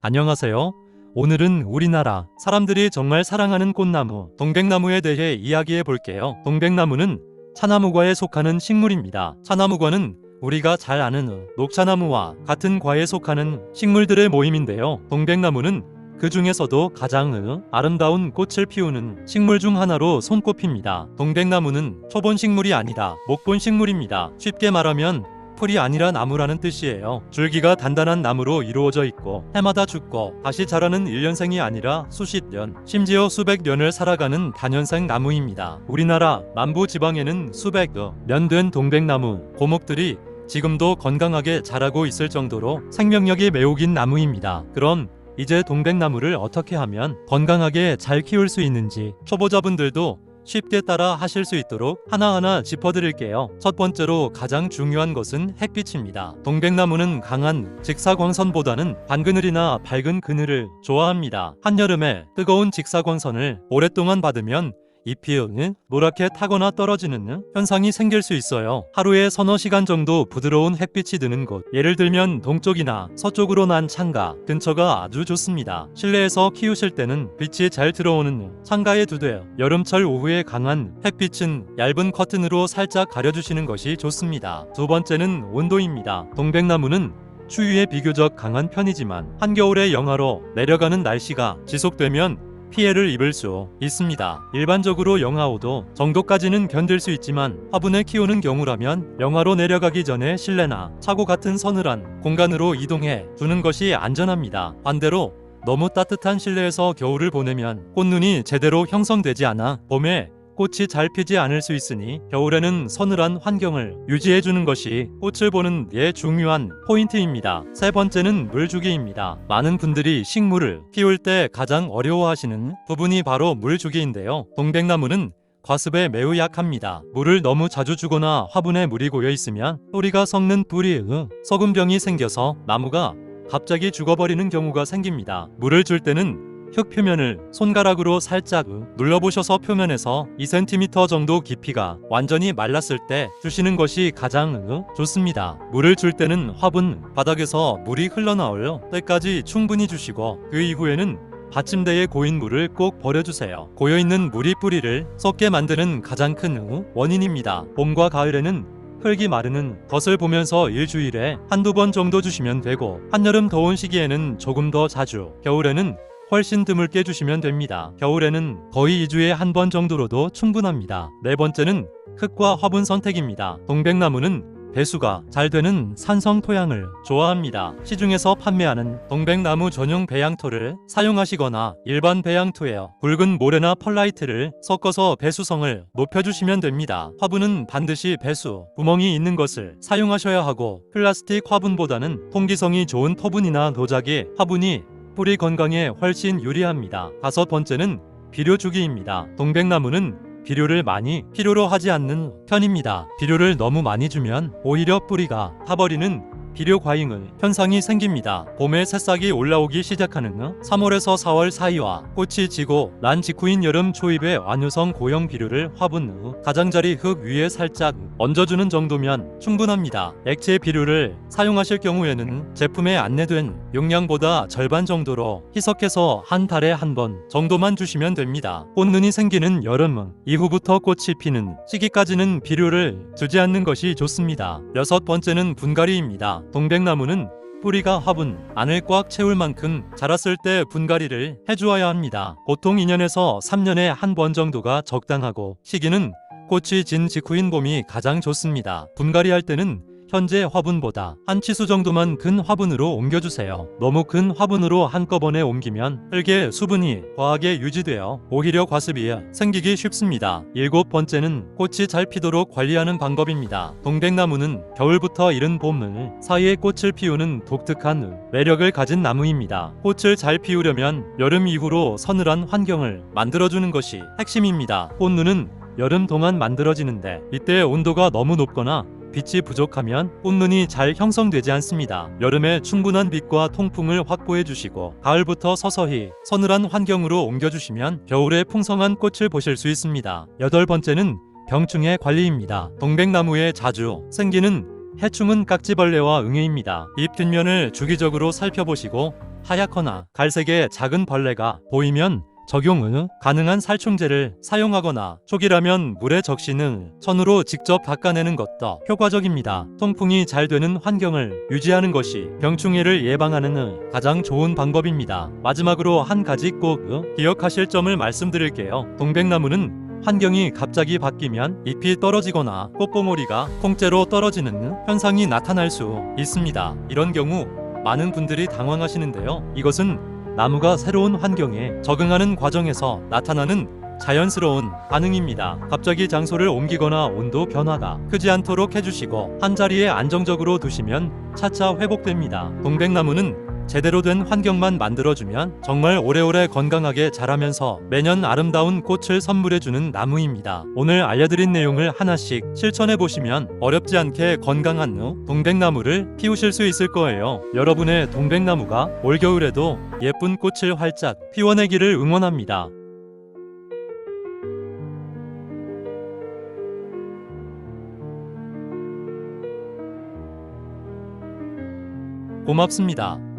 안녕하세요. 오늘은 우리나라 사람들이 정말 사랑하는 꽃나무, 동백나무에 대해 이야기해 볼게요. 동백나무는 차나무과에 속하는 식물입니다. 차나무과는 우리가 잘 아는 녹차나무와 같은 과에 속하는 식물들의 모임인데요. 동백나무는 그 중에서도 가장 아름다운 꽃을 피우는 식물 중 하나로 손꼽힙니다. 동백나무는 초본 식물이 아니다, 목본 식물입니다. 쉽게 말하면 풀이 아니라 나무라는 뜻이에요. 줄기가 단단한 나무로 이루어져 있고 해마다 죽고 다시 자라는 1년생이 아니라 수십 년, 심지어 수백 년을 살아가는 다년생 나무입니다. 우리나라 남부 지방에는 수백 년 된 동백나무, 고목들이 지금도 건강하게 자라고 있을 정도로 생명력이 매우 긴 나무입니다. 그럼 이제 동백나무를 어떻게 하면 건강하게 잘 키울 수 있는지 초보자분들도 쉽게 따라 하실 수 있도록 하나하나 짚어드릴게요. 첫 번째로 가장 중요한 것은 햇빛입니다. 동백나무는 강한 직사광선보다는 반그늘이나 밝은 그늘을 좋아합니다. 한여름에 뜨거운 직사광선을 오랫동안 받으면 잎이 노랗게 타거나 떨어지는 현상이 생길 수 있어요. 하루에 서너 시간 정도 부드러운 햇빛이 드는 곳, 예를 들면 동쪽이나 서쪽으로 난 창가 근처가 아주 좋습니다. 실내에서 키우실 때는 빛이 잘 들어오는 창가에 두되 여름철 오후에 강한 햇빛은 얇은 커튼으로 살짝 가려주시는 것이 좋습니다. 두 번째는 온도입니다. 동백나무는 추위에 비교적 강한 편이지만 한겨울에 영하로 내려가는 날씨가 지속되면 피해를 입을 수 있습니다. 일반적으로 영하 5도 정도까지는 견딜 수 있지만 화분에 키우는 경우라면 영하로 내려가기 전에 실내나 차고 같은 서늘한 공간으로 이동해 두는 것이 안전합니다. 반대로 너무 따뜻한 실내에서 겨울을 보내면 꽃눈이 제대로 형성되지 않아 봄에 꽃이 잘 피지 않을 수 있으니 겨울에는 서늘한 환경을 유지해주는 것이 꽃을 보는 데 중요한 포인트입니다. 세 번째는 물주기입니다. 많은 분들이 식물을 키울 때 가장 어려워하시는 부분이 바로 물주기인데요. 동백나무는 과습에 매우 약합니다. 물을 너무 자주 주거나 화분에 물이 고여 있으면 뿌리가 썩는 뿌리 썩은병이 생겨서 나무가 갑자기 죽어버리는 경우가 생깁니다. 물을 줄 때는 흙 표면을 손가락으로 살짝 눌러보셔서 표면에서 2cm 정도 깊이가 완전히 말랐을 때 주시는 것이 가장 좋습니다. 물을 줄 때는 화분 바닥에서 물이 흘러나올 때까지 충분히 주시고 그 이후에는 받침대에 고인 물을 꼭 버려주세요. 고여있는 물이 뿌리를 썩게 만드는 가장 큰 원인입니다. 봄과 가을에는 흙이 마르는 것을 보면서 일주일에 한두 번 정도 주시면 되고 한여름 더운 시기에는 조금 더 자주, 겨울에는 훨씬 드물게 주시면 됩니다. 겨울에는 거의 2주에 한 번 정도로도 충분합니다. 네 번째는 흙과 화분 선택입니다. 동백나무는 배수가 잘 되는 산성 토양을 좋아합니다. 시중에서 판매하는 동백나무 전용 배양토를 사용하시거나 일반 배양토에 굵은 모래나 펄라이트를 섞어서 배수성을 높여주시면 됩니다. 화분은 반드시 배수 구멍이 있는 것을 사용하셔야 하고 플라스틱 화분보다는 통기성이 좋은 토분이나 도자기 화분이 뿌리 건강에 훨씬 유리합니다. 다섯 번째는 비료 주기입니다. 동백나무는 비료를 많이 필요로 하지 않는 편입니다. 비료를 너무 많이 주면 오히려 뿌리가 타버리는 비료 과잉 현상이 생깁니다. 봄에 새싹이 올라오기 시작하는 3월에서 4월 사이와 꽃이 지고 난 직후인 여름 초입에 완효성 고형 비료를 화분 가장자리 흙 위에 살짝 얹어주는 정도면 충분합니다. 액체 비료를 사용하실 경우에는 제품에 안내된 용량보다 절반 정도로 희석해서 한 달에 한 번 정도만 주시면 됩니다. 꽃눈이 생기는 여름 이후부터 꽃이 피는 시기까지는 비료를 주지 않는 것이 좋습니다. 여섯 번째는 분갈이입니다. 동백나무는 뿌리가 화분 안을 꽉 채울 만큼 자랐을 때 분갈이를 해주어야 합니다. 보통 2년에서 3년에 한 번 정도가 적당하고 시기는 꽃이 진 직후인 봄이 가장 좋습니다. 분갈이할 때는 현재 화분보다 한 치수 정도만 큰 화분으로 옮겨주세요. 너무 큰 화분으로 한꺼번에 옮기면 흙에 수분이 과하게 유지되어 오히려 과습이 생기기 쉽습니다. 일곱 번째는 꽃이 잘 피도록 관리하는 방법입니다. 동백나무는 겨울부터 이른 봄 사이에 꽃을 피우는 독특한 매력을 가진 나무입니다. 꽃을 잘 피우려면 여름 이후로 서늘한 환경을 만들어주는 것이 핵심입니다. 꽃눈은 여름 동안 만들어지는데 이때 온도가 너무 높거나 빛이 부족하면 꽃눈이 잘 형성되지 않습니다. 여름에 충분한 빛과 통풍을 확보해 주시고 가을부터 서서히 서늘한 환경으로 옮겨주시면 겨울에 풍성한 꽃을 보실 수 있습니다. 여덟 번째는 병충해 관리입니다. 동백나무에 자주 생기는 해충은 깍지벌레와 응애입니다. 잎 뒷면을 주기적으로 살펴보시고 하얗거나 갈색의 작은 벌레가 보이면 적용 후 가능한 살충제를 사용하거나 초기라면 물에 적신 후 손으로 직접 닦아내는 것도 효과적입니다. 통풍이 잘 되는 환경을 유지하는 것이 병충해를 예방하는 가장 좋은 방법입니다. 마지막으로 한 가지 꼭 기억하실 점을 말씀드릴게요. 동백나무는 환경이 갑자기 바뀌면 잎이 떨어지거나 꽃봉오리가 통째로 떨어지는 현상이 나타날 수 있습니다. 이런 경우 많은 분들이 당황하시는데요. 이것은 나무가 새로운 환경에 적응하는 과정에서 나타나는 자연스러운 반응입니다. 갑자기 장소를 옮기거나 온도 변화가 크지 않도록 해주시고 한자리에 안정적으로 두시면 차차 회복됩니다. 동백나무는 제대로 된 환경만 만들어주면 정말 오래오래 건강하게 자라면서 매년 아름다운 꽃을 선물해주는 나무입니다. 오늘 알려드린 내용을 하나씩 실천해보시면 어렵지 않게 건강한 동백나무를 키우실 수 있을 거예요. 여러분의 동백나무가 올겨울에도 예쁜 꽃을 활짝 피워내기를 응원합니다. 고맙습니다.